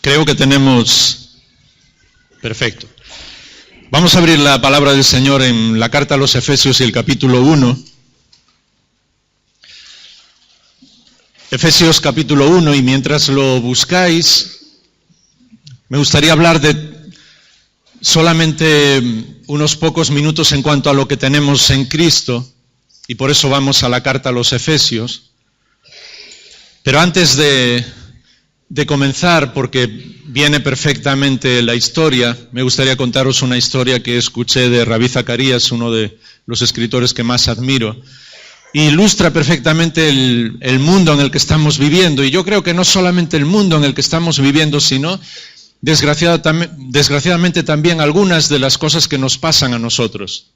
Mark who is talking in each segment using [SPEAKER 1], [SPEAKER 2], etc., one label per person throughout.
[SPEAKER 1] Creo que tenemos... Perfecto. Vamos a abrir la palabra del Señor en la carta a los Efesios y el capítulo 1. Efesios capítulo 1, y mientras lo buscáis, me gustaría hablar de solamente unos pocos minutos en cuanto a lo que tenemos en Cristo, y por eso vamos a la carta a los Efesios. Pero antes de comenzar, porque viene perfectamente la historia, me gustaría contaros una historia que escuché de Rabí Zacarías, uno de los escritores que más admiro. Ilustra perfectamente el mundo en el que estamos viviendo, y yo creo que no solamente el mundo en el que estamos viviendo, sino desgraciadamente también algunas de las cosas que nos pasan a nosotros.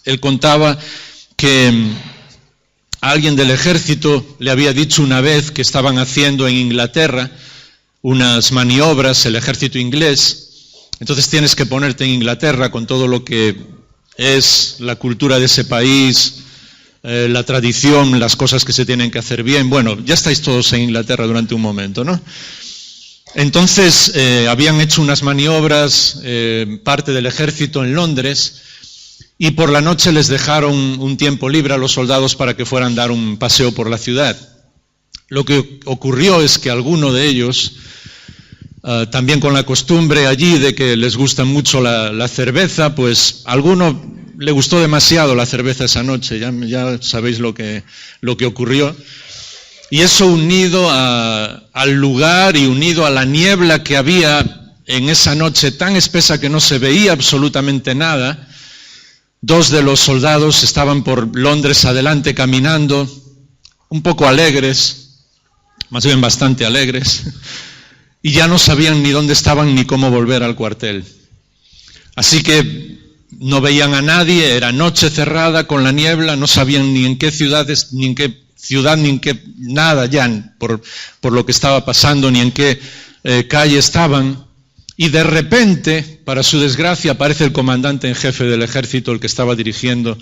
[SPEAKER 1] Él contaba que alguien del ejército le había dicho una vez que estaban haciendo en Inglaterra unas maniobras, el ejército inglés. Entonces tienes que ponerte en Inglaterra con todo lo que es la cultura de ese país, la tradición, las cosas que se tienen que hacer bien. Bueno, ya estáis todos en Inglaterra durante un momento, ¿no? Entonces habían hecho unas maniobras, parte del ejército en Londres, y por la noche les dejaron un tiempo libre a los soldados para que fueran a dar un paseo por la ciudad. Lo que ocurrió es que alguno de ellos, también con la costumbre allí de que les gusta mucho la cerveza, pues a alguno le gustó demasiado la cerveza esa noche, ya sabéis lo que ocurrió. Y eso unido al lugar y unido a la niebla que había en esa noche tan espesa que no se veía absolutamente nada, dos de los soldados estaban por Londres adelante caminando, un poco alegres, más bien bastante alegres, y ya no sabían ni dónde estaban ni cómo volver al cuartel. Así que no veían a nadie, era noche cerrada con la niebla, no sabían ni en qué ciudades, ni en qué ciudad, ni en qué nada ya por lo que estaba pasando, ni en qué calle estaban. Y de repente, para su desgracia, aparece el comandante en jefe del ejército, el que estaba dirigiendo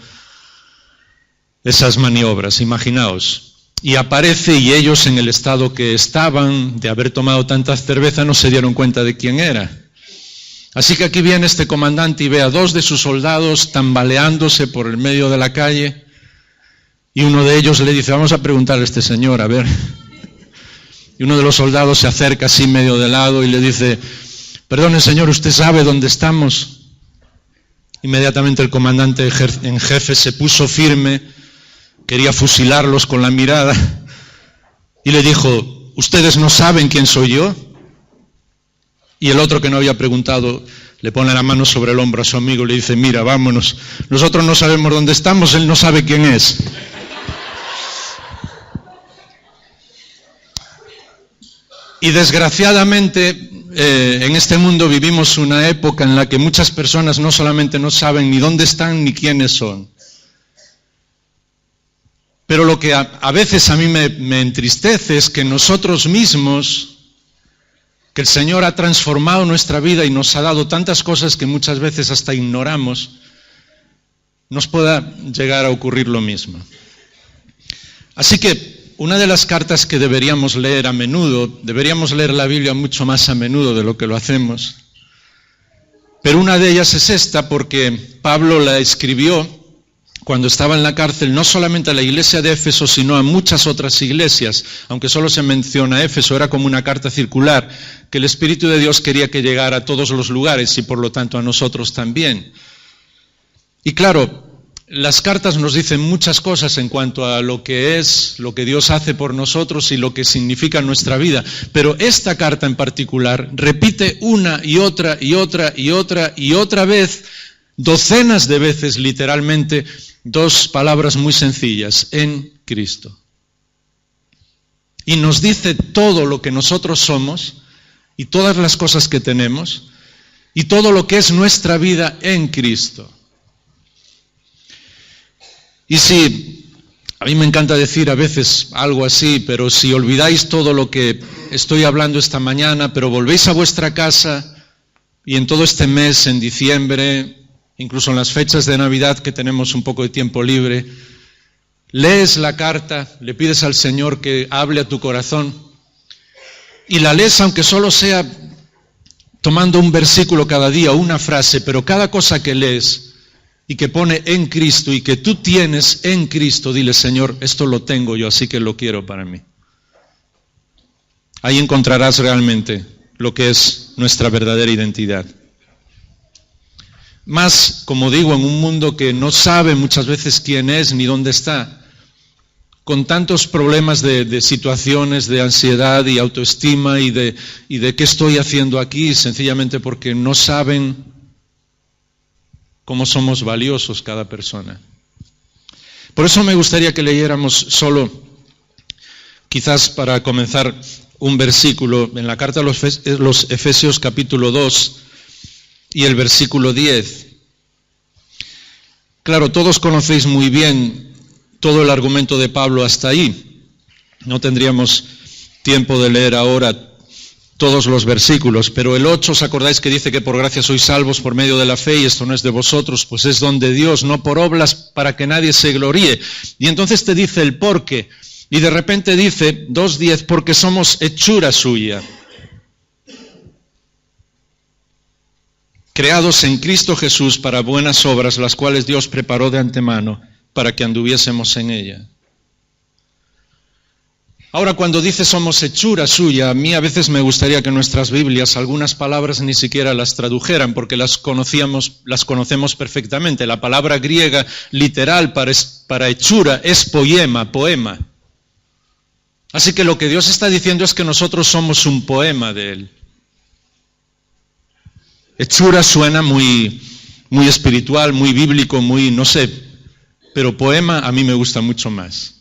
[SPEAKER 1] esas maniobras, imaginaos. Y aparece, y ellos en el estado que estaban, de haber tomado tanta cerveza, no se dieron cuenta de quién era. Así que aquí viene este comandante y ve a dos de sus soldados tambaleándose por el medio de la calle, y uno de ellos le dice: vamos a preguntarle a este señor, a ver. Y uno de los soldados se acerca así medio de lado y le dice: perdone señor, ¿usted sabe dónde estamos? Inmediatamente el comandante en jefe se puso firme, quería fusilarlos con la mirada, y le dijo: ¿ustedes no saben quién soy yo? Y el otro, que no había preguntado, le pone la mano sobre el hombro a su amigo y le dice: mira, vámonos, nosotros no sabemos dónde estamos, él no sabe quién es. Y desgraciadamente en este mundo vivimos una época en la que muchas personas no solamente no saben ni dónde están ni quiénes son. Pero lo que a veces a mí me entristece es que nosotros mismos, que el Señor ha transformado nuestra vida y nos ha dado tantas cosas que muchas veces hasta ignoramos, nos pueda llegar a ocurrir lo mismo. Así que una de las cartas que deberíamos leer a menudo, deberíamos leer la Biblia mucho más a menudo de lo que lo hacemos, pero una de ellas es esta, porque Pablo la escribió cuando estaba en la cárcel, no solamente a la iglesia de Éfeso, sino a muchas otras iglesias, aunque solo se menciona Éfeso, era como una carta circular, que el Espíritu de Dios quería que llegara a todos los lugares y por lo tanto a nosotros también. Y claro, las cartas nos dicen muchas cosas en cuanto a lo que es, lo que Dios hace por nosotros y lo que significa nuestra vida. Pero esta carta en particular repite una y otra y otra y otra y otra vez, docenas de veces literalmente, dos palabras muy sencillas: en Cristo. Y nos dice todo lo que nosotros somos y todas las cosas que tenemos y todo lo que es nuestra vida en Cristo. Y si, a mí me encanta decir a veces algo así, pero si olvidáis todo lo que estoy hablando esta mañana, pero volvéis a vuestra casa y en todo este mes, en diciembre, incluso en las fechas de Navidad que tenemos un poco de tiempo libre, lees la carta, le pides al Señor que hable a tu corazón y la lees aunque solo sea tomando un versículo cada día o una frase, pero cada cosa que lees y que pone en Cristo y que tú tienes en Cristo, dile, Señor, esto lo tengo yo, así que lo quiero para mí. Ahí encontrarás realmente lo que es nuestra verdadera identidad. Más, como digo, en un mundo que no sabe muchas veces quién es ni dónde está, con tantos problemas de situaciones de ansiedad y autoestima y de qué estoy haciendo aquí, sencillamente porque no saben cómo somos valiosos cada persona. Por eso me gustaría que leyéramos solo, quizás para comenzar, un versículo en la carta a los Efesios capítulo 2 y el versículo 10. Claro, todos conocéis muy bien todo el argumento de Pablo hasta ahí. No tendríamos tiempo de leer ahora todos los versículos, pero el 8, ¿os acordáis que dice que por gracia sois salvos por medio de la fe y esto no es de vosotros, pues es don de Dios, no por obras para que nadie se gloríe? Y entonces te dice el por qué, y de repente dice 2:10, porque somos hechura suya, creados en Cristo Jesús para buenas obras, las cuales Dios preparó de antemano para que anduviésemos en ella. Ahora, cuando dice somos hechura suya, a mí a veces me gustaría que nuestras Biblias algunas palabras ni siquiera las tradujeran, porque las conocemos perfectamente. La palabra griega literal para hechura es poema. Así que lo que Dios está diciendo es que nosotros somos un poema de Él. Hechura suena muy espiritual, muy bíblico, muy, no sé, pero poema a mí me gusta mucho más.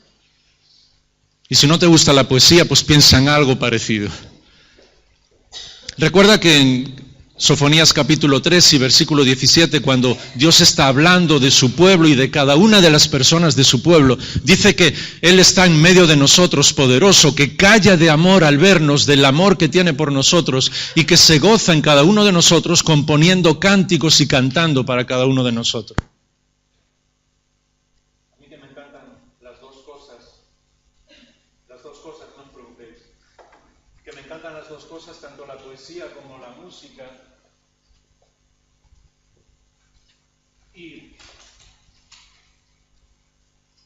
[SPEAKER 1] Y si no te gusta la poesía, pues piensa en algo parecido. Recuerda que en Sofonías capítulo 3 y versículo 17, cuando Dios está hablando de su pueblo y de cada una de las personas de su pueblo, dice que Él está en medio de nosotros, poderoso, que calla de amor al vernos, del amor que tiene por nosotros, y que se goza en cada uno de nosotros componiendo cánticos y cantando para cada uno de nosotros. A mí que me encantan las dos cosas, no os preocupéis, que me encantan las dos cosas, tanto la poesía como la música. Y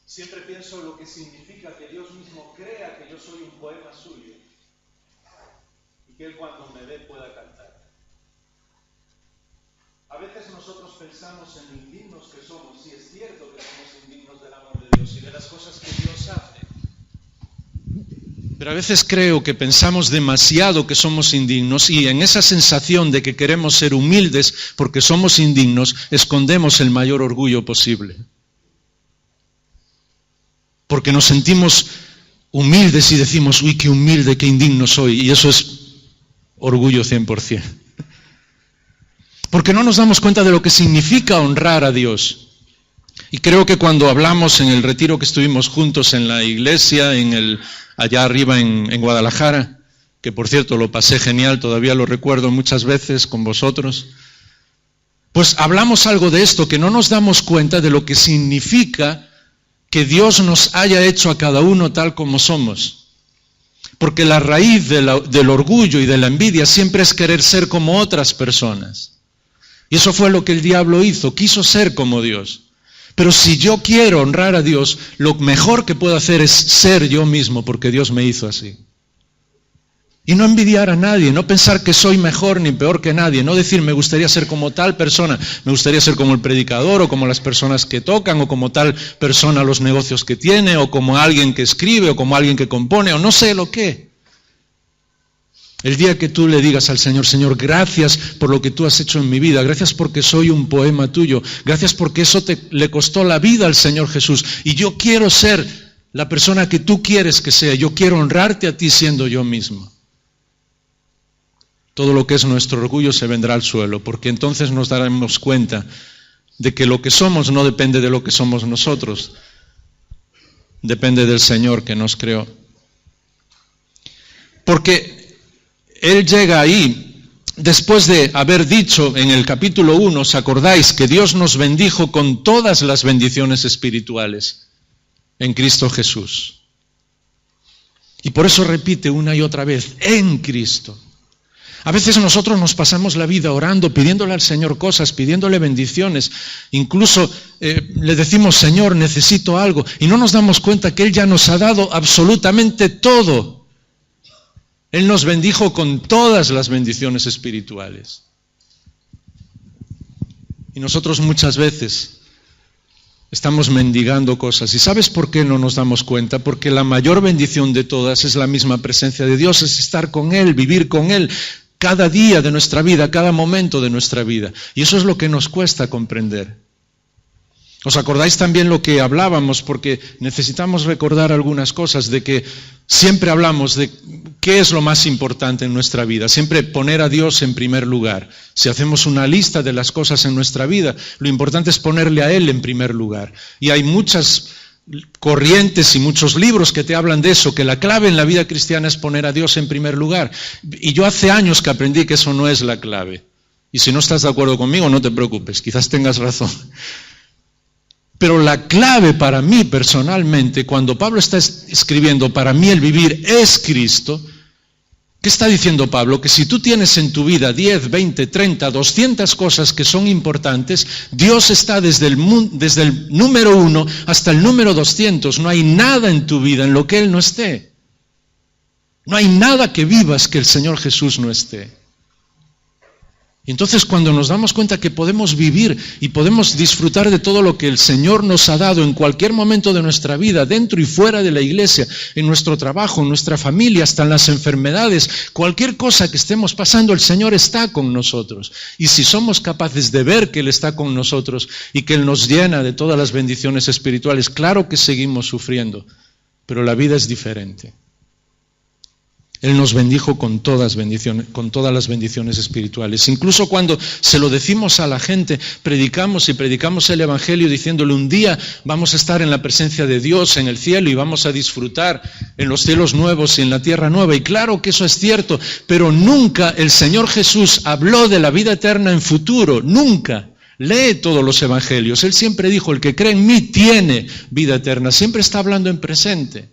[SPEAKER 1] siempre pienso lo que significa que Dios mismo crea que yo soy un poema suyo y que Él cuando me ve pueda cantar. A veces nosotros pensamos en lo indignos que somos, y es cierto que somos indignos del amor de Dios y de las cosas que Dios hace. Pero a veces creo que pensamos demasiado que somos indignos y en esa sensación de que queremos ser humildes porque somos indignos, escondemos el mayor orgullo posible. Porque nos sentimos humildes y decimos, uy, qué humilde, qué indigno soy, y eso es orgullo 100%. Porque no nos damos cuenta de lo que significa honrar a Dios. Y creo que cuando hablamos en el retiro que estuvimos juntos en la iglesia, allá arriba en Guadalajara, que por cierto lo pasé genial, todavía lo recuerdo muchas veces con vosotros, pues hablamos algo de esto, que no nos damos cuenta de lo que significa que Dios nos haya hecho a cada uno tal como somos. Porque la raíz del orgullo y de la envidia siempre es querer ser como otras personas. Y eso fue lo que el diablo hizo, quiso ser como Dios. Pero si yo quiero honrar a Dios, lo mejor que puedo hacer es ser yo mismo, porque Dios me hizo así. Y no envidiar a nadie, no pensar que soy mejor ni peor que nadie, no decir me gustaría ser como tal persona, me gustaría ser como el predicador o como las personas que tocan o como tal persona los negocios que tiene o como alguien que escribe o como alguien que compone o no sé lo que. El día que tú le digas al Señor, Señor, gracias por lo que tú has hecho en mi vida, gracias porque soy un poema tuyo, gracias porque eso le costó la vida al Señor Jesús y yo quiero ser la persona que tú quieres que sea, yo quiero honrarte a ti siendo yo mismo. Todo lo que es nuestro orgullo se vendrá al suelo, porque entonces nos daremos cuenta de que lo que somos no depende de lo que somos nosotros, depende del Señor que nos creó. Porque Él llega ahí, después de haber dicho en el capítulo 1, ¿os acordáis? Que Dios nos bendijo con todas las bendiciones espirituales en Cristo Jesús. Y por eso repite una y otra vez, en Cristo. A veces nosotros nos pasamos la vida orando, pidiéndole al Señor cosas, pidiéndole bendiciones. Incluso le decimos, Señor, necesito algo. Y no nos damos cuenta que Él ya nos ha dado absolutamente todo. Él nos bendijo con todas las bendiciones espirituales. Y nosotros muchas veces estamos mendigando cosas. ¿Y sabes por qué no nos damos cuenta? Porque la mayor bendición de todas es la misma presencia de Dios, es estar con Él, vivir con Él, cada día de nuestra vida, cada momento de nuestra vida. Y eso es lo que nos cuesta comprender. ¿Os acordáis también lo que hablábamos? Porque necesitamos recordar algunas cosas de que siempre hablamos de qué es lo más importante en nuestra vida. Siempre poner a Dios en primer lugar. Si hacemos una lista de las cosas en nuestra vida, lo importante es ponerle a Él en primer lugar. Y hay muchas corrientes y muchos libros que te hablan de eso, que la clave en la vida cristiana es poner a Dios en primer lugar. Y yo hace años que aprendí que eso no es la clave. Y si no estás de acuerdo conmigo, no te preocupes, quizás tengas razón. Pero la clave para mí personalmente, cuando Pablo está escribiendo, para mí el vivir es Cristo, ¿qué está diciendo Pablo? Que si tú tienes en tu vida 10, 20, 30, 200 cosas que son importantes, Dios está desde el número 1 hasta el número 200. No hay nada en tu vida en lo que Él no esté. No hay nada que vivas que el Señor Jesús no esté. Y entonces cuando nos damos cuenta que podemos vivir y podemos disfrutar de todo lo que el Señor nos ha dado en cualquier momento de nuestra vida, dentro y fuera de la iglesia, en nuestro trabajo, en nuestra familia, hasta en las enfermedades, cualquier cosa que estemos pasando, el Señor está con nosotros. Y si somos capaces de ver que Él está con nosotros y que Él nos llena de todas las bendiciones espirituales, claro que seguimos sufriendo, pero la vida es diferente. Él nos bendijo con todas las bendiciones espirituales. Incluso cuando se lo decimos a la gente, predicamos el Evangelio diciéndole un día vamos a estar en la presencia de Dios en el cielo y vamos a disfrutar en los cielos nuevos y en la tierra nueva. Y claro que eso es cierto, pero nunca el Señor Jesús habló de la vida eterna en futuro, nunca. Lee todos los Evangelios. Él siempre dijo, el que cree en mí tiene vida eterna. Siempre está hablando en presente.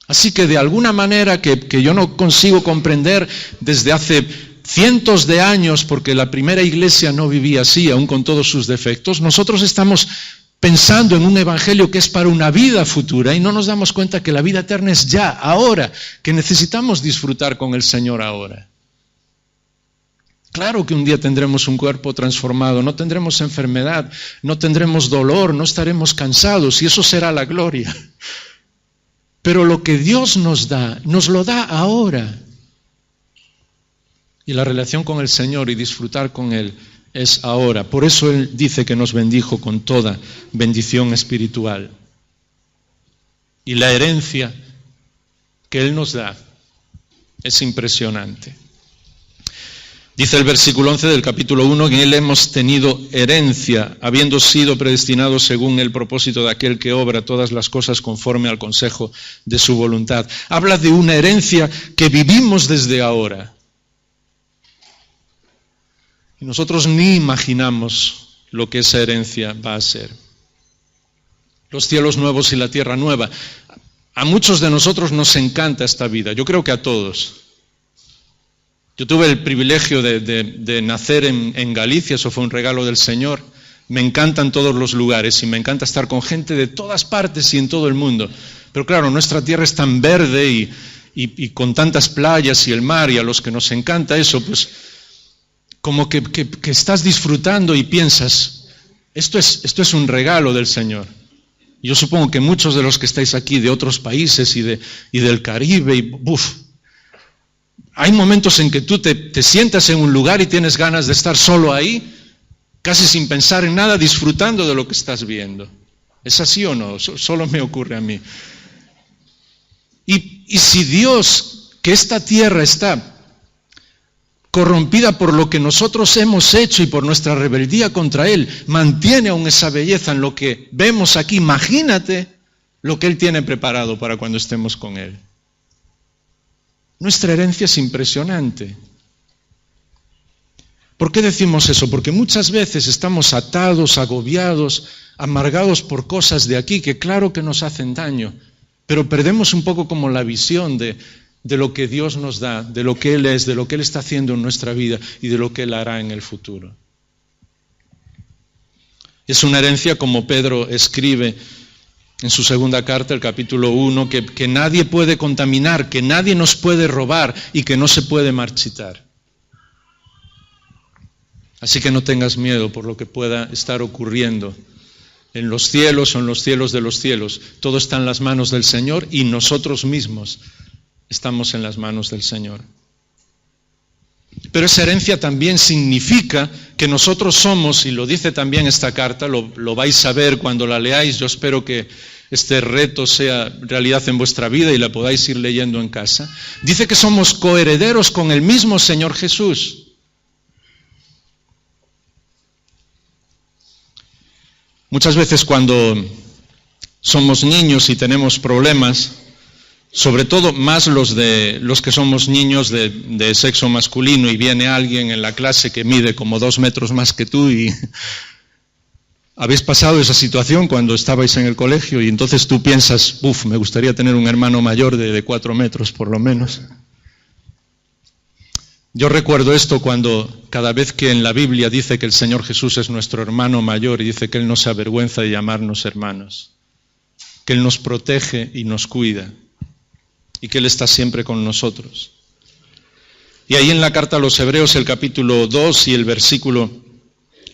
[SPEAKER 1] Así que de alguna manera que yo no consigo comprender desde hace cientos de años, porque la primera iglesia no vivía así, aún con todos sus defectos, nosotros estamos pensando en un evangelio que es para una vida futura y no nos damos cuenta que la vida eterna es ya, ahora, que necesitamos disfrutar con el Señor ahora. Claro que un día tendremos un cuerpo transformado, no tendremos enfermedad, no tendremos dolor, no estaremos cansados y eso será la gloria. Pero lo que Dios nos da, nos lo da ahora. Y la relación con el Señor y disfrutar con Él es ahora. Por eso Él dice que nos bendijo con toda bendición espiritual. Y la herencia que Él nos da es impresionante. Dice el versículo 11 del capítulo 1, que en Él hemos tenido herencia, habiendo sido predestinados según el propósito de aquel que obra todas las cosas conforme al consejo de su voluntad. Habla de una herencia que vivimos desde ahora. Y nosotros ni imaginamos lo que esa herencia va a ser. Los cielos nuevos y la tierra nueva. A muchos de nosotros nos encanta esta vida, yo creo que a todos. Yo tuve el privilegio de nacer en Galicia, eso fue un regalo del Señor. Me encantan todos los lugares y me encanta estar con gente de todas partes y en todo el mundo. Pero claro, nuestra tierra es tan verde y con tantas playas y el mar, y a los que nos encanta eso, pues como que estás disfrutando y piensas, esto es un regalo del Señor. Yo supongo que muchos de los que estáis aquí de otros países y del Caribe, hay momentos en que tú te sientas en un lugar y tienes ganas de estar solo ahí, casi sin pensar en nada, disfrutando de lo que estás viendo. ¿Es así o no? Solo me ocurre a mí. Y si Dios, que esta tierra está corrompida por lo que nosotros hemos hecho y por nuestra rebeldía contra Él, mantiene aún esa belleza en lo que vemos aquí, imagínate lo que Él tiene preparado para cuando estemos con Él. Nuestra herencia es impresionante. ¿Por qué decimos eso? Porque muchas veces estamos atados, agobiados, amargados por cosas de aquí que claro que nos hacen daño, pero perdemos un poco como la visión de lo que Dios nos da, de lo que Él es, de lo que Él está haciendo en nuestra vida y de lo que Él hará en el futuro. Es una herencia, como Pedro escribe en su segunda carta, el capítulo 1, que nadie puede contaminar, que nadie nos puede robar y que no se puede marchitar. Así que no tengas miedo por lo que pueda estar ocurriendo en los cielos o en los cielos de los cielos. Todo está en las manos del Señor y nosotros mismos estamos en las manos del Señor. Pero esa herencia también significa que nosotros somos, y lo dice también esta carta, lo vais a ver cuando la leáis. Yo espero que este reto sea realidad en vuestra vida y la podáis ir leyendo en casa. Dice que somos coherederos con el mismo Señor Jesús. Muchas veces cuando somos niños y tenemos problemas, sobre todo más los que somos niños de sexo masculino, y viene alguien en la clase que mide como 2 metros más que tú, y habéis pasado esa situación cuando estabais en el colegio y entonces tú piensas, me gustaría tener un hermano mayor de 4 metros por lo menos. Yo recuerdo esto cuando cada vez que en la Biblia dice que el Señor Jesús es nuestro hermano mayor y dice que Él no se avergüenza de llamarnos hermanos, que Él nos protege y nos cuida y que Él está siempre con nosotros. Y ahí en la carta a los Hebreos, el capítulo 2 y el versículo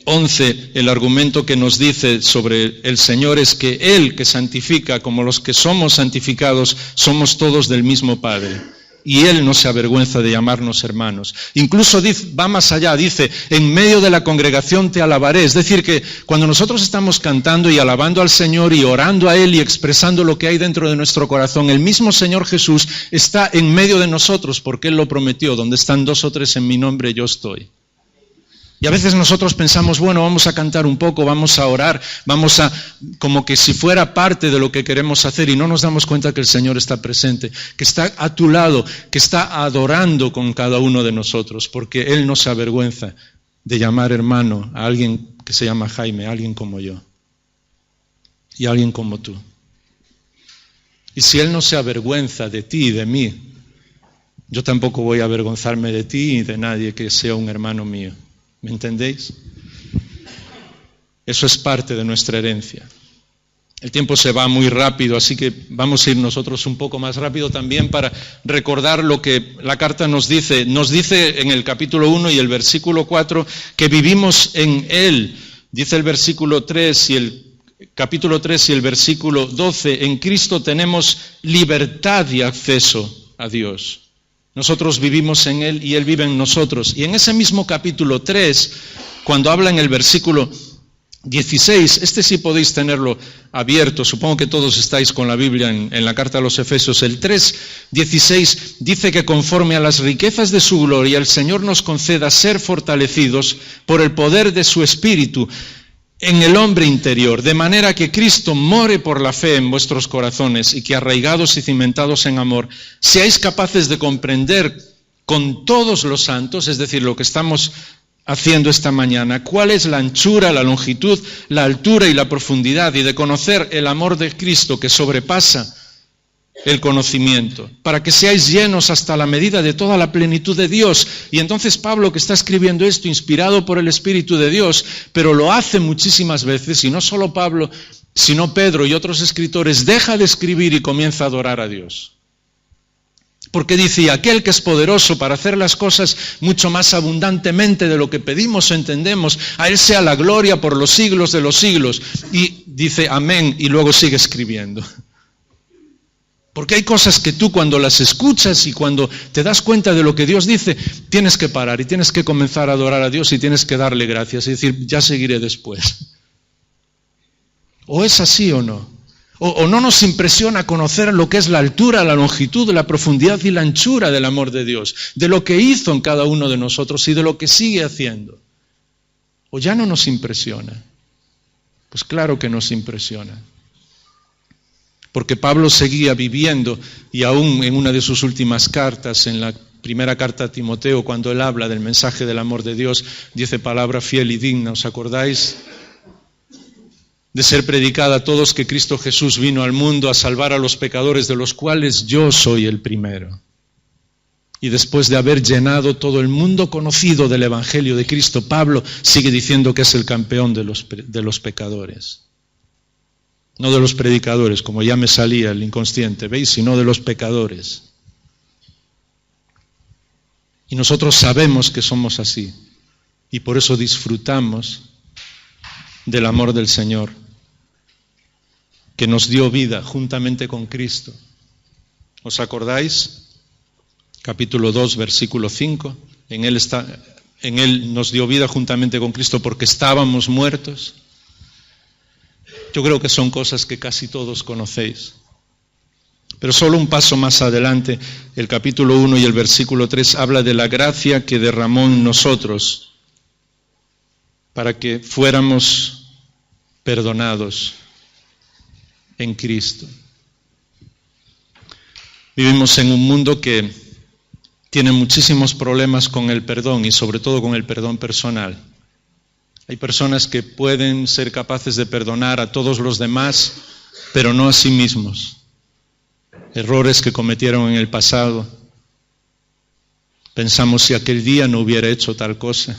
[SPEAKER 1] 11, el argumento que nos dice sobre el Señor es que Él que santifica, como los que somos santificados, somos todos del mismo Padre. Y Él no se avergüenza de llamarnos hermanos. Incluso va más allá, dice, en medio de la congregación te alabaré. Es decir, que cuando nosotros estamos cantando y alabando al Señor y orando a Él y expresando lo que hay dentro de nuestro corazón, el mismo Señor Jesús está en medio de nosotros porque Él lo prometió. Donde están 2 o 3 en mi nombre, yo estoy. Y a veces nosotros pensamos, vamos a cantar un poco, vamos a orar, como que si fuera parte de lo que queremos hacer, y no nos damos cuenta que el Señor está presente, que está a tu lado, que está adorando con cada uno de nosotros, porque Él no se avergüenza de llamar hermano a alguien que se llama Jaime, a alguien como yo, y a alguien como tú. Y si Él no se avergüenza de ti y de mí, yo tampoco voy a avergonzarme de ti y de nadie que sea un hermano mío. ¿Me entendéis? Eso es parte de nuestra herencia. El tiempo se va muy rápido, así que vamos a ir nosotros un poco más rápido también para recordar lo que la carta nos dice. Nos dice en el capítulo 1 y el versículo 4 que vivimos en Él. Dice el versículo 3 y el capítulo 3 y el versículo 12, en Cristo tenemos libertad y acceso a Dios. Nosotros vivimos en Él y Él vive en nosotros. Y en ese mismo capítulo 3, cuando habla en el versículo 16, sí podéis tenerlo abierto, supongo que todos estáis con la Biblia en la carta a los Efesios, el 3:16 dice que conforme a las riquezas de su gloria, el Señor nos conceda ser fortalecidos por el poder de su Espíritu en el hombre interior, de manera que Cristo more por la fe en vuestros corazones y que arraigados y cimentados en amor, seáis capaces de comprender con todos los santos, es decir, lo que estamos haciendo esta mañana, cuál es la anchura, la longitud, la altura y la profundidad, y de conocer el amor de Cristo que sobrepasa el conocimiento, para que seáis llenos hasta la medida de toda la plenitud de Dios. Y entonces Pablo, que está escribiendo esto, inspirado por el Espíritu de Dios, pero lo hace muchísimas veces, y no solo Pablo, sino Pedro y otros escritores, deja de escribir y comienza a adorar a Dios. Porque dice, aquel que es poderoso para hacer las cosas mucho más abundantemente de lo que pedimos o entendemos, a Él sea la gloria por los siglos de los siglos. Y dice amén, y luego sigue escribiendo. Porque hay cosas que tú cuando las escuchas y cuando te das cuenta de lo que Dios dice, tienes que parar y tienes que comenzar a adorar a Dios y tienes que darle gracias y decir, ya seguiré después. ¿O es así o no? ¿O no nos impresiona conocer lo que es la altura, la longitud, la profundidad y la anchura del amor de Dios, de lo que hizo en cada uno de nosotros y de lo que sigue haciendo? ¿O ya no nos impresiona? Pues claro que nos impresiona. Porque Pablo seguía viviendo, y aún en una de sus últimas cartas, en la primera carta a Timoteo, cuando él habla del mensaje del amor de Dios, dice palabra fiel y digna, ¿os acordáis? de ser predicada a todos que Cristo Jesús vino al mundo a salvar a los pecadores, de los cuales yo soy el primero. Y después de haber llenado todo el mundo conocido del Evangelio de Cristo, Pablo sigue diciendo que es el campeón de los pecadores. No de los predicadores, como ya me salía el inconsciente, ¿veis? Sino de los pecadores. Y nosotros sabemos que somos así. Y por eso disfrutamos del amor del Señor, que nos dio vida juntamente con Cristo. ¿Os acordáis? Capítulo 2, versículo 5. En Él nos dio vida juntamente con Cristo porque estábamos muertos. Yo creo que son cosas que casi todos conocéis. Pero solo un paso más adelante, el capítulo 1 y el versículo 3 habla de la gracia que derramó en nosotros para que fuéramos perdonados en Cristo. Vivimos en un mundo que tiene muchísimos problemas con el perdón y sobre todo con el perdón personal. Hay personas que pueden ser capaces de perdonar a todos los demás, pero no a sí mismos. Errores que cometieron en el pasado. Pensamos si aquel día no hubiera hecho tal cosa.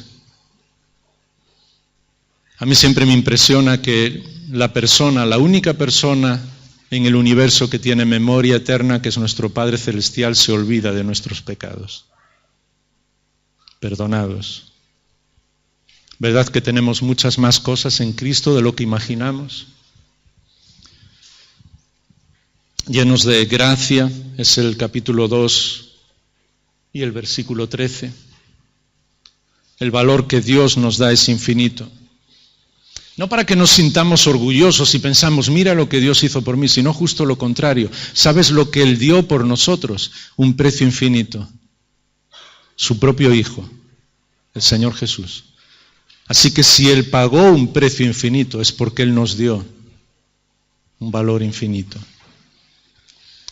[SPEAKER 1] A mí siempre me impresiona que la única persona en el universo que tiene memoria eterna, que es nuestro Padre Celestial, se olvida de nuestros pecados. Perdonados. ¿Verdad que tenemos muchas más cosas en Cristo de lo que imaginamos? Llenos de gracia, es el capítulo 2 y el versículo 13. El valor que Dios nos da es infinito. No para que nos sintamos orgullosos y pensamos, mira lo que Dios hizo por mí, sino justo lo contrario. ¿Sabes lo que Él dio por nosotros? Un precio infinito. Su propio Hijo, el Señor Jesús. Así que si Él pagó un precio infinito, es porque Él nos dio un valor infinito.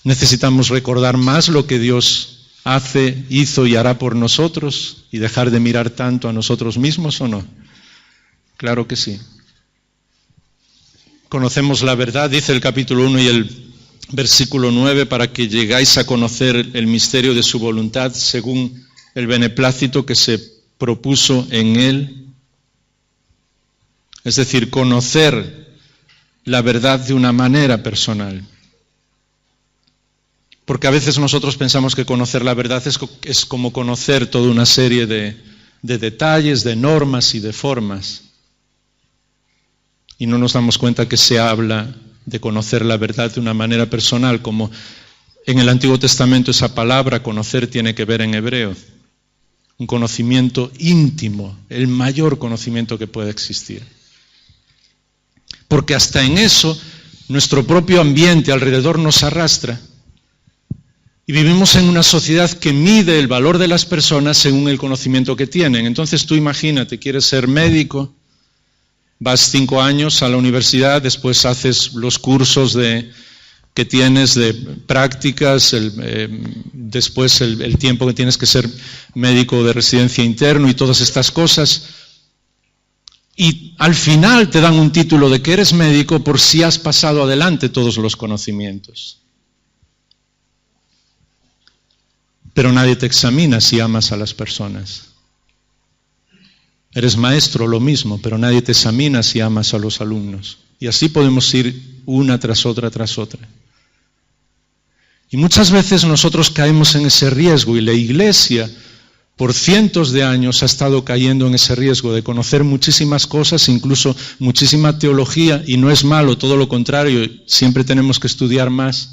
[SPEAKER 1] Necesitamos recordar más lo que Dios hace, hizo y hará por nosotros y dejar de mirar tanto a nosotros mismos, ¿o no? Claro que sí. Conocemos la verdad, dice el capítulo 1 y el versículo 9, para que llegáis a conocer el misterio de su voluntad según el beneplácito que se propuso en Él. Es decir, conocer la verdad de una manera personal. Porque a veces nosotros pensamos que conocer la verdad es como conocer toda una serie de detalles, de normas y de formas. Y no nos damos cuenta que se habla de conocer la verdad de una manera personal, como en el Antiguo Testamento esa palabra conocer tiene que ver en hebreo. Un conocimiento íntimo, el mayor conocimiento que puede existir. Porque hasta en eso nuestro propio ambiente alrededor nos arrastra. Y vivimos en una sociedad que mide el valor de las personas según el conocimiento que tienen. Entonces tú imagínate, quieres ser médico, vas 5 años a la universidad, después haces los cursos que tienes de prácticas, después el tiempo que tienes que ser médico de residencia interno y todas estas cosas. Y al final te dan un título de que eres médico por si has pasado adelante todos los conocimientos. Pero nadie te examina si amas a las personas. Eres maestro, lo mismo, pero nadie te examina si amas a los alumnos. Y así podemos ir una tras otra, tras otra. Y muchas veces nosotros caemos en ese riesgo y la Iglesia por cientos de años ha estado cayendo en ese riesgo de conocer muchísimas cosas, incluso muchísima teología, y no es malo, todo lo contrario, siempre tenemos que estudiar más.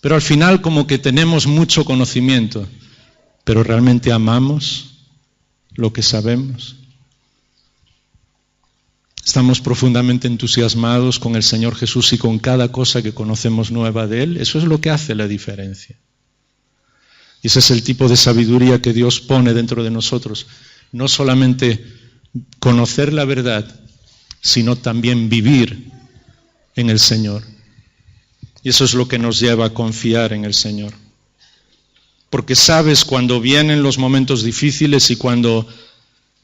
[SPEAKER 1] Pero al final como que tenemos mucho conocimiento, pero ¿realmente amamos lo que sabemos? ¿Estamos profundamente entusiasmados con el Señor Jesús y con cada cosa que conocemos nueva de Él? Eso es lo que hace la diferencia. Y ese es el tipo de sabiduría que Dios pone dentro de nosotros. No solamente conocer la verdad, sino también vivir en el Señor. Y eso es lo que nos lleva a confiar en el Señor. Porque sabes cuando vienen los momentos difíciles y cuando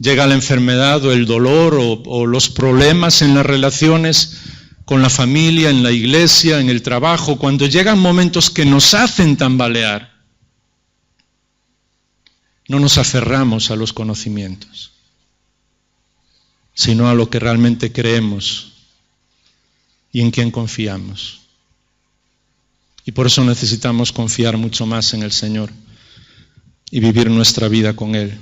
[SPEAKER 1] llega la enfermedad o el dolor o los problemas en las relaciones con la familia, en la iglesia, en el trabajo, cuando llegan momentos que nos hacen tambalear, no nos aferramos a los conocimientos, sino a lo que realmente creemos y en quien confiamos. Y por eso necesitamos confiar mucho más en el Señor y vivir nuestra vida con Él.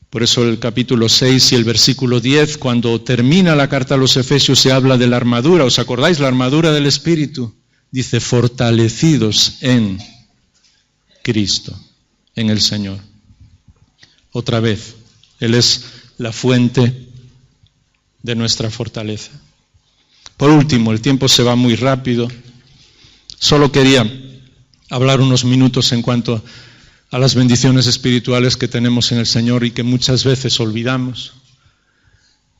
[SPEAKER 1] Por eso el capítulo 6 y el versículo 10, cuando termina la carta a los Efesios, se habla de la armadura. ¿Os acordáis? La armadura del Espíritu. Dice, fortalecidos en Cristo, en el Señor. Otra vez, Él es la fuente de nuestra fortaleza. Por último, el tiempo se va muy rápido. Solo quería hablar unos minutos en cuanto a las bendiciones espirituales que tenemos en el Señor y que muchas veces olvidamos.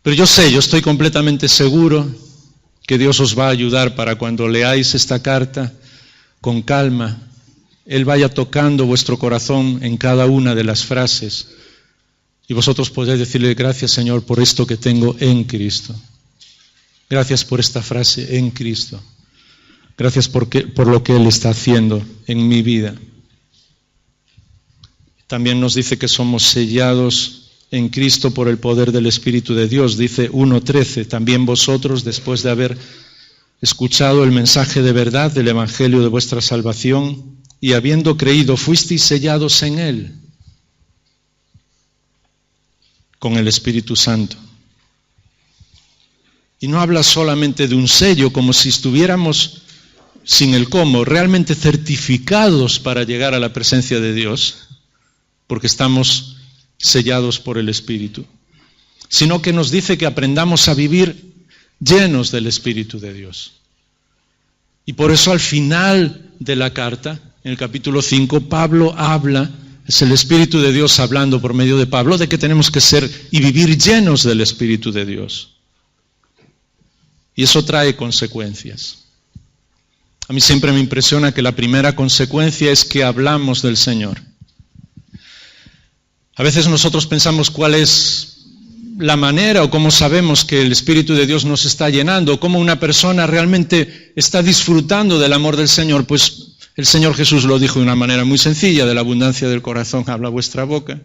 [SPEAKER 1] Pero yo estoy completamente seguro que Dios os va a ayudar para cuando leáis esta carta con calma, Él vaya tocando vuestro corazón en cada una de las frases y vosotros podéis decirle, gracias Señor por esto que tengo en Cristo. Gracias por esta frase, en Cristo. Gracias por lo que Él está haciendo en mi vida. También nos dice que somos sellados en Cristo por el poder del Espíritu de Dios. Dice 1:13, también vosotros, después de haber escuchado el mensaje de verdad del Evangelio de vuestra salvación y habiendo creído, fuisteis sellados en Él, con el Espíritu Santo. Y no habla solamente de un sello, como si estuviéramos sin el cómo, realmente certificados para llegar a la presencia de Dios, porque estamos sellados por el Espíritu, sino que nos dice que aprendamos a vivir llenos del Espíritu de Dios. Y por eso al final de la carta, en el capítulo 5, Pablo habla, es el Espíritu de Dios hablando por medio de Pablo, de que tenemos que ser y vivir llenos del Espíritu de Dios. Y eso trae consecuencias. A mí siempre me impresiona que la primera consecuencia es que hablamos del Señor. A veces nosotros pensamos cuál es la manera o cómo sabemos que el Espíritu de Dios nos está llenando, cómo una persona realmente está disfrutando del amor del Señor. Pues el Señor Jesús lo dijo de una manera muy sencilla, de la abundancia del corazón habla vuestra boca.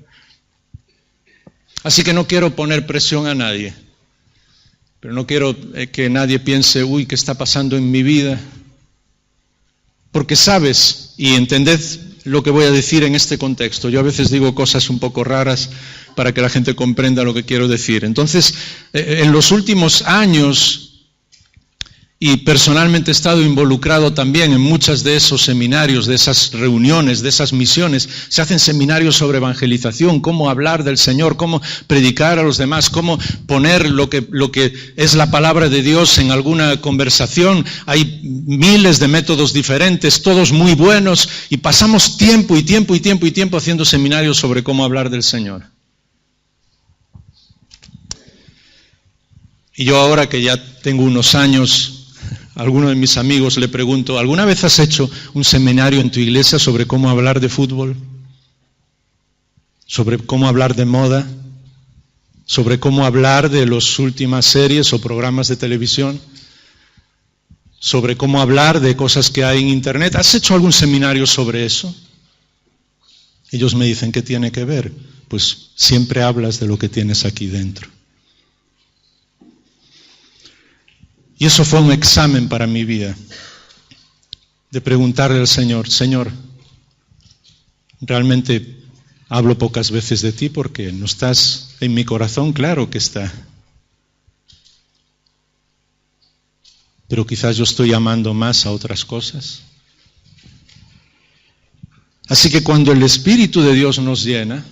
[SPEAKER 1] Así que no quiero poner presión a nadie, pero no quiero que nadie piense, uy, ¿qué está pasando en mi vida? Porque sabes, y entended lo que voy a decir en este contexto. Yo a veces digo cosas un poco raras para que la gente comprenda lo que quiero decir. Entonces, en los últimos años, y personalmente he estado involucrado también en muchos de esos seminarios, de esas reuniones, de esas misiones. Se hacen seminarios sobre evangelización, cómo hablar del Señor, cómo predicar a los demás, cómo poner lo que es la palabra de Dios en alguna conversación. Hay miles de métodos diferentes, todos muy buenos, y pasamos tiempo haciendo seminarios sobre cómo hablar del Señor. Y yo ahora que ya tengo unos años, a alguno de mis amigos le pregunto, ¿alguna vez has hecho un seminario en tu iglesia sobre cómo hablar de fútbol? ¿Sobre cómo hablar de moda? ¿Sobre cómo hablar de las últimas series o programas de televisión? ¿Sobre cómo hablar de cosas que hay en internet? ¿Has hecho algún seminario sobre eso? Ellos me dicen, ¿qué tiene que ver? Pues siempre hablas de lo que tienes aquí dentro. Y eso fue un examen para mi vida, de preguntarle al Señor, Señor, realmente hablo pocas veces de ti porque no estás en mi corazón, claro que está. Pero quizás yo estoy amando más a otras cosas. Así que cuando el Espíritu de Dios nos llena,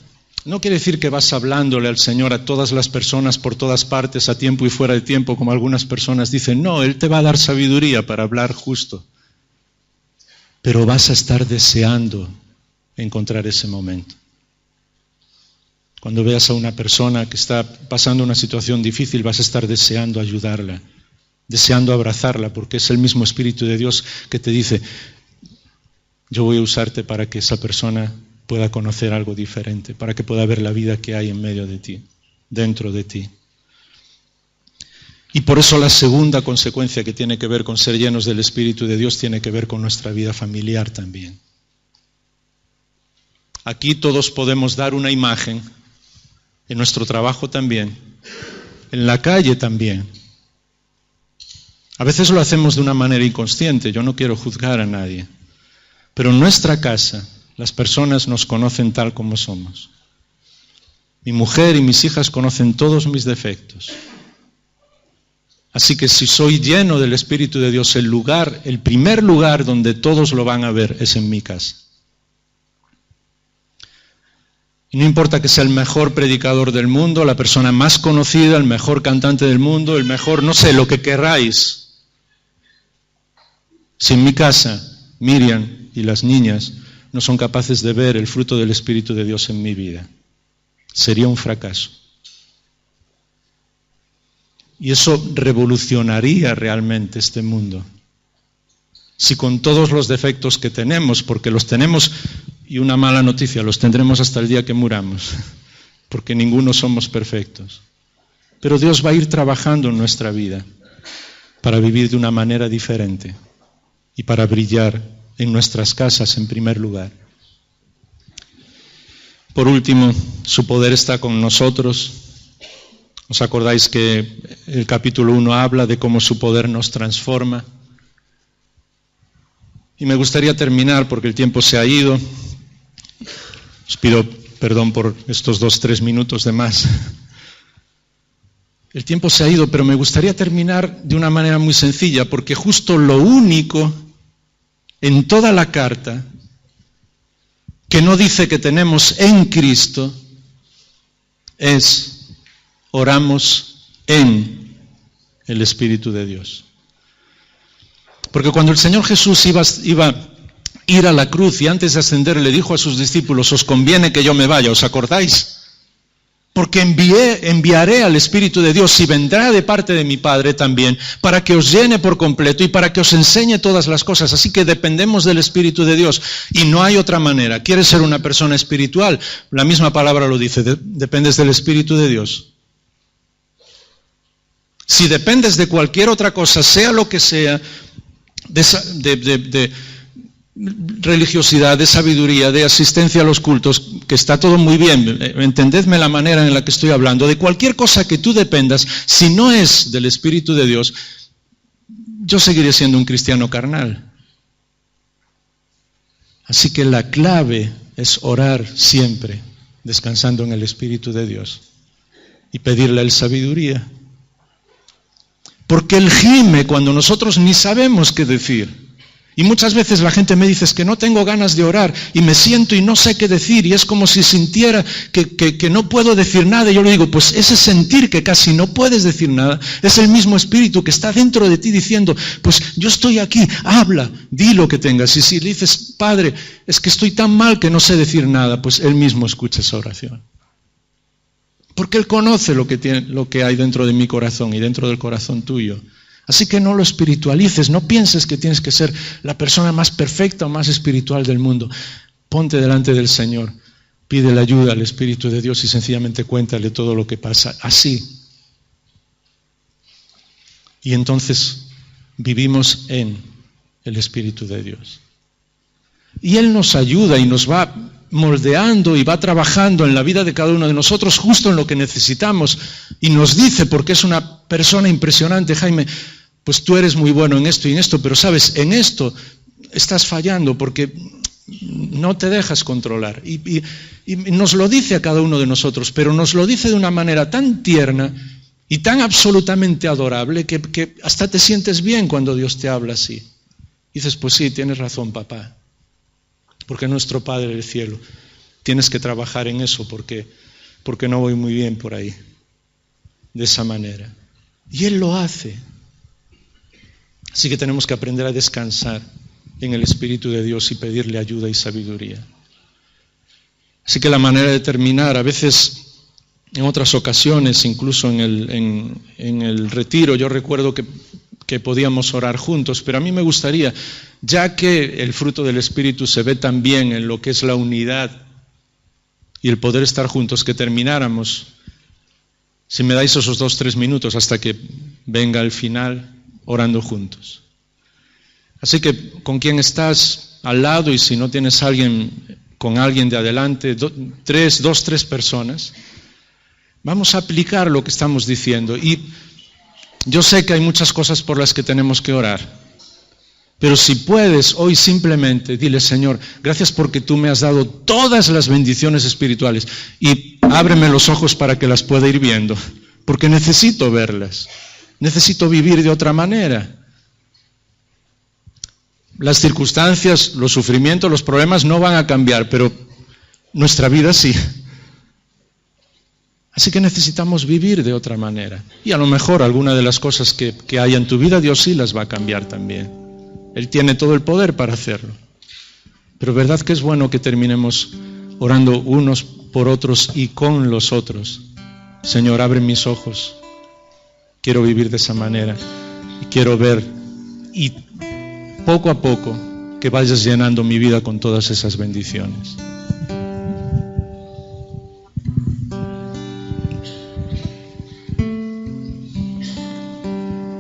[SPEAKER 1] no quiere decir que vas hablándole al Señor a todas las personas por todas partes, a tiempo y fuera de tiempo, como algunas personas dicen. No, Él te va a dar sabiduría para hablar justo. Pero vas a estar deseando encontrar ese momento. Cuando veas a una persona que está pasando una situación difícil, vas a estar deseando ayudarla, deseando abrazarla, porque es el mismo Espíritu de Dios que te dice, yo voy a usarte para que esa persona pueda conocer algo diferente, para que pueda ver la vida que hay en medio de ti, dentro de ti. Y por eso la segunda consecuencia que tiene que ver con ser llenos del Espíritu de Dios tiene que ver con nuestra vida familiar también. Aquí todos podemos dar una imagen, en nuestro trabajo también, en la calle también. A veces lo hacemos de una manera inconsciente, yo no quiero juzgar a nadie, pero en nuestra casa las personas nos conocen tal como somos. Mi mujer y mis hijas conocen todos mis defectos. Así que si soy lleno del Espíritu de Dios, el primer lugar donde todos lo van a ver es en mi casa. Y no importa que sea el mejor predicador del mundo, la persona más conocida, el mejor cantante del mundo, el mejor, no sé, lo que querráis. Si en mi casa Miriam y las niñas no son capaces de ver el fruto del Espíritu de Dios en mi vida, sería un fracaso. Y eso revolucionaría realmente este mundo. Si con todos los defectos que tenemos, porque los tenemos, y una mala noticia, los tendremos hasta el día que muramos, porque ninguno somos perfectos. Pero Dios va a ir trabajando en nuestra vida para vivir de una manera diferente y para brillar en nuestras casas en primer lugar. Por último, su poder está con nosotros. ¿Os acordáis que el capítulo 1 habla de cómo su poder nos transforma? Y me gustaría terminar, porque el tiempo se ha ido. Os pido perdón por estos 2-3 minutos de más. El tiempo se ha ido, pero me gustaría terminar de una manera muy sencilla, porque justo lo único en toda la carta que no dice que tenemos en Cristo es: oramos en el Espíritu de Dios. Porque cuando el Señor Jesús iba a ir a la cruz y antes de ascender le dijo a sus discípulos: os conviene que yo me vaya, ¿os acordáis? Porque enviaré al Espíritu de Dios y vendrá de parte de mi Padre también, para que os llene por completo y para que os enseñe todas las cosas. Así que dependemos del Espíritu de Dios y no hay otra manera. ¿Quieres ser una persona espiritual? La misma palabra lo dice, dependes del Espíritu de Dios. Si dependes de cualquier otra cosa, sea lo que sea, de religiosidad, de sabiduría, de asistencia a los cultos, que está todo muy bien, entendedme la manera en la que estoy hablando, de cualquier cosa que tú dependas, si no es del Espíritu de Dios, yo seguiré siendo un cristiano carnal. Así que la clave es orar siempre, descansando en el Espíritu de Dios, y pedirle a Él sabiduría. Porque Él gime cuando nosotros ni sabemos qué decir. Y muchas veces la gente me dice: es que no tengo ganas de orar y me siento y no sé qué decir, y es como si sintiera que no puedo decir nada. Y yo le digo: pues ese sentir que casi no puedes decir nada es el mismo Espíritu que está dentro de ti diciendo: pues yo estoy aquí, habla, di lo que tengas. Y si le dices: Padre, es que estoy tan mal que no sé decir nada, pues Él mismo escucha esa oración. Porque Él conoce lo que hay dentro de mi corazón y dentro del corazón tuyo. Así que no lo espiritualices, no pienses que tienes que ser la persona más perfecta o más espiritual del mundo. Ponte delante del Señor, pídele ayuda al Espíritu de Dios y sencillamente cuéntale todo lo que pasa. Así. Y entonces vivimos en el Espíritu de Dios. Y Él nos ayuda y nos va moldeando y va trabajando en la vida de cada uno de nosotros justo en lo que necesitamos. Y nos dice, porque es una persona impresionante: Jaime, pues tú eres muy bueno en esto y en esto, pero sabes, en esto estás fallando porque no te dejas controlar. Y nos lo dice a cada uno de nosotros, pero nos lo dice de una manera tan tierna y tan absolutamente adorable que hasta te sientes bien cuando Dios te habla así. Dices: pues sí, tienes razón, papá, porque nuestro Padre del cielo. Tienes que trabajar en eso porque no voy muy bien por ahí, de esa manera. Y Él lo hace. Así que tenemos que aprender a descansar en el Espíritu de Dios y pedirle ayuda y sabiduría. Así que la manera de terminar, a veces, en otras ocasiones, incluso en el retiro, yo recuerdo que podíamos orar juntos, pero a mí me gustaría, ya que el fruto del Espíritu se ve también en lo que es la unidad y el poder estar juntos, que termináramos, si me dais esos 2-3 minutos hasta que venga el final, orando juntos. Así que con quien estás al lado, y si no tienes con alguien de adelante, 2-3 personas, vamos a aplicar lo que estamos diciendo. Y yo sé que hay muchas cosas por las que tenemos que orar. Pero si puedes, hoy simplemente dile: Señor, gracias porque tú me has dado todas las bendiciones espirituales y ábreme los ojos para que las pueda ir viendo, porque necesito verlas, necesito vivir de otra manera. Las circunstancias, los sufrimientos, los problemas no van a cambiar, pero nuestra vida sí. Así que necesitamos vivir de otra manera. Y a lo mejor alguna de las cosas que hay en tu vida, Dios sí las va a cambiar también. Él tiene todo el poder para hacerlo. Pero verdad que es bueno que terminemos orando unos por otros y con los otros. Señor, abre mis ojos. Quiero vivir de esa manera. Y quiero ver, y poco a poco, que vayas llenando mi vida con todas esas bendiciones.